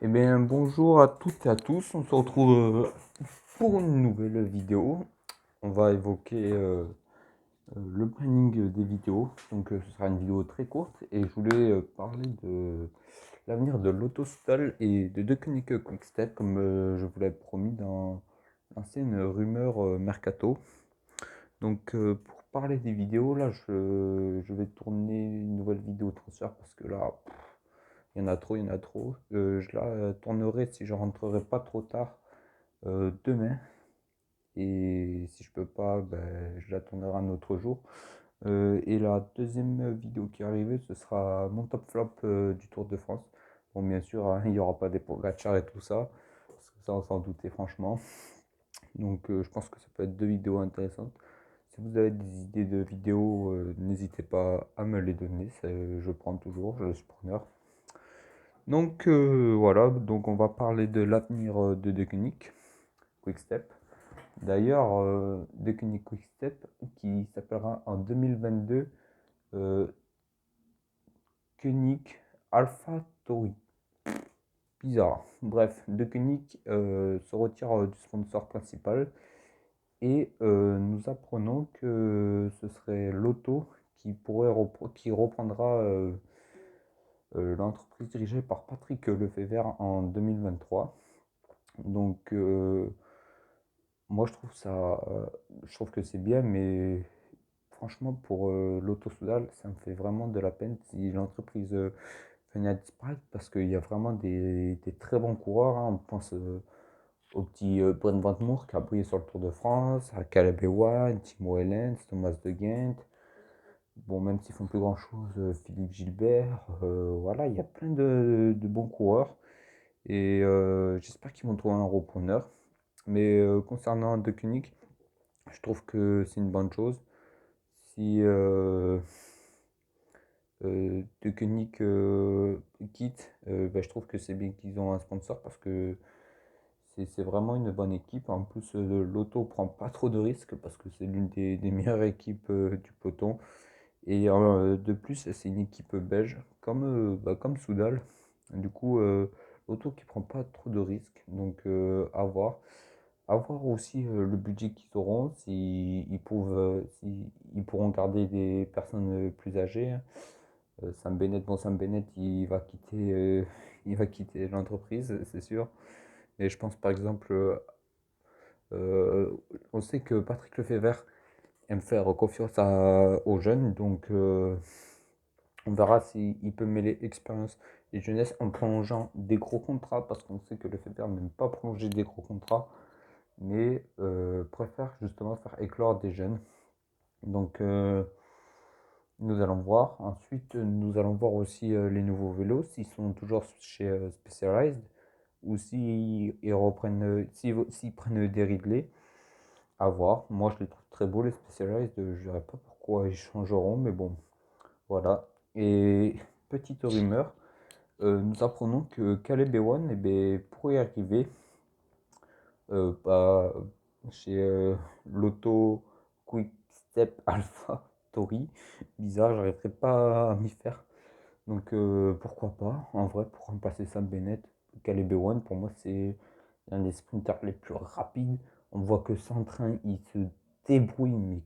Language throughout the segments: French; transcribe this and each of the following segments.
Eh bien, bonjour à toutes et à tous. On se retrouve pour une nouvelle vidéo. On va évoquer le planning des vidéos. Donc, ce sera une vidéo très courte et je voulais parler de l'avenir de l'autostall et de Deceuninck Quickstep, comme je vous l'avais promis dans l'ancienne rumeur mercato. Donc, pour parler des vidéos, là, je vais tourner une nouvelle vidéo transfert parce que là, il y en a trop, il y en a trop. Je la tournerai si je rentrerai pas trop tard demain. Et si je peux pas, ben, je la tournerai un autre jour. Et la deuxième vidéo qui est arrivée, ce sera mon top flop du Tour de France. Bon, bien sûr, hein, il n'y aura pas des Pogacar et tout ça. Parce que ça, on s'en doutait franchement. Donc, je pense que ça peut être deux vidéos intéressantes. Si vous avez des idées de vidéos, n'hésitez pas à me les donner. Je prends toujours, je suis preneur. Donc voilà, donc on va parler de l'avenir de Deceuninck Quickstep. D'ailleurs, Deceuninck Quickstep qui s'appellera en 2022 euh, Koenig Alpha Tauri. Bizarre. Bref, Deceuninck se retire du sponsor principal et nous apprenons que ce serait Lotto qui reprendra l'entreprise dirigée par Patrick Lefebvre en 2023. Donc, moi, je trouve que c'est bien, mais franchement, pour l'auto-soudal, ça me fait vraiment de la peine si l'entreprise venait à disparaître parce qu'il y a vraiment des très bons coureurs, hein. On pense au petit Brent Van Moer qui a brillé sur le Tour de France, à Caleb Ewan, Timo Wellens, Thomas de Gendt. Bon, même s'ils font plus grand chose, Philippe Gilbert, voilà, il y a plein de bons coureurs et j'espère qu'ils vont trouver un repreneur. Mais concernant De Koenig, je trouve que c'est une bonne chose. Si De Koenig quitte, bah, je trouve que c'est bien qu'ils ont un sponsor parce que c'est vraiment une bonne équipe. En plus, l'auto prend pas trop de risques parce que c'est l'une des meilleures équipes du peloton. Et de plus, c'est une équipe belge comme Soudal. Du coup, l'auto qui prend pas trop de risques. Donc, à voir. À voir aussi le budget qu'ils auront, s'ils pourront garder des personnes plus âgées, hein. Sam Bennett, bon Sam Bennett, il va quitter l'entreprise, c'est sûr. Mais je pense par exemple, on sait que Patrick Lefebvre aime faire confiance aux jeunes, donc on verra s'il peut mêler expérience et jeunesse en prolongeant des gros contrats, parce qu'on sait que Lefebvre n'aime pas prolonger des gros contrats, mais préfère justement faire éclore des jeunes. Donc nous allons voir. Ensuite, nous allons voir aussi les nouveaux vélos, s'ils sont toujours chez Specialized ou s'ils reprennent, s'ils prennent des Ridley. À voir. Moi, je les trouve très beaux, les Specialized. Je ne dirais pas pourquoi ils changeront, mais bon, voilà. Et petite rumeur, nous apprenons que Caleb Ewan eh ben, pourrait arriver bah, chez l'Auto Quick Step Alpha Tori. Bizarre, j'arriverai pas à m'y faire. Donc pourquoi pas, en vrai, pour remplacer Sam Bennett, Caleb Ewan, pour moi, c'est l'un des sprinters les plus rapides. On voit que sans train, il se débrouille, mais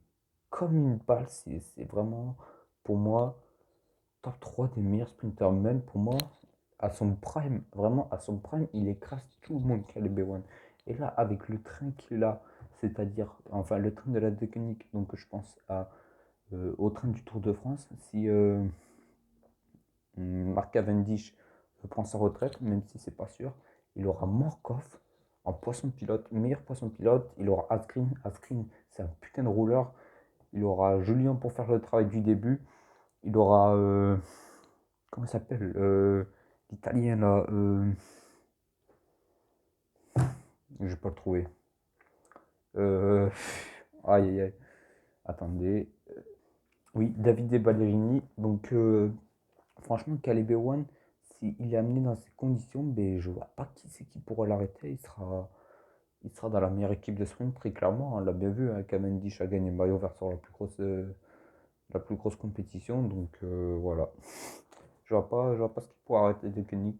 comme une balle. C'est vraiment, pour moi, top 3 des meilleurs sprinters. Même pour moi, à son prime, vraiment à son prime, il écrase tout le monde, Caleb Ewan. Et là, avec le train qu'il a, c'est-à-dire, enfin, le train de la Deceuninck, donc je pense au train du Tour de France, si Mark Cavendish prend sa retraite, même si c'est pas sûr, il aura Morkov en poisson pilote, meilleur poisson pilote, il aura Asgreen, Asgreen c'est un putain de rouleur, il aura Julien pour faire le travail du début, il aura, comment il s'appelle, l'italien là, je vais pas le trouver. Euh, aïe aïe aïe, attendez. Oui, Davide Ballerini. Donc, franchement, Caleb Ewan, s'il est amené dans ces conditions, ben, je vois pas qui c'est qui pourra l'arrêter. Il sera dans la meilleure équipe de sprint, très clairement. On l'a bien vu, hein, Cavendish a gagné le maillot vert sur la plus grosse compétition. Donc, voilà. Je vois pas ce qui pourra arrêter Deceuninck.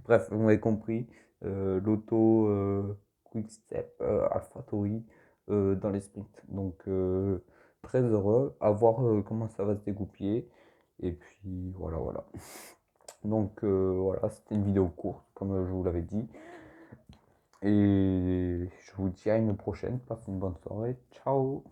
Bref, vous m'avez compris. L'auto Quick-Step AlphaTauri dans les sprints. Donc très heureux à voir comment ça va se dégoupiller. Et puis voilà, voilà. Donc voilà, c'était une vidéo courte, comme je vous l'avais dit. Et je vous dis à une prochaine. Passez une bonne soirée. Ciao!